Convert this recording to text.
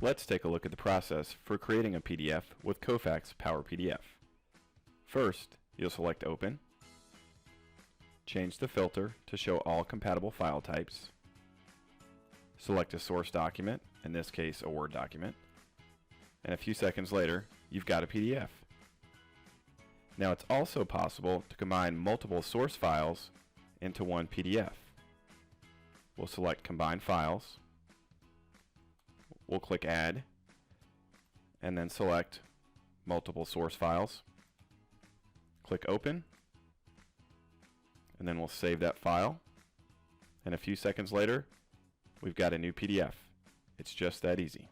Let's take a look at the process for creating a PDF with Kofax Power PDF. First, you'll select Open, change the filter to show all compatible file types, select a source document, in this case a Word document, and a few seconds later you've got a PDF. Now it's also possible to combine multiple source files into one PDF. We'll select Combine Files, we'll click Add, and then select Multiple Source Files. Click Open, and then we'll save that file, and a few seconds later we've got a new PDF. It's just that easy.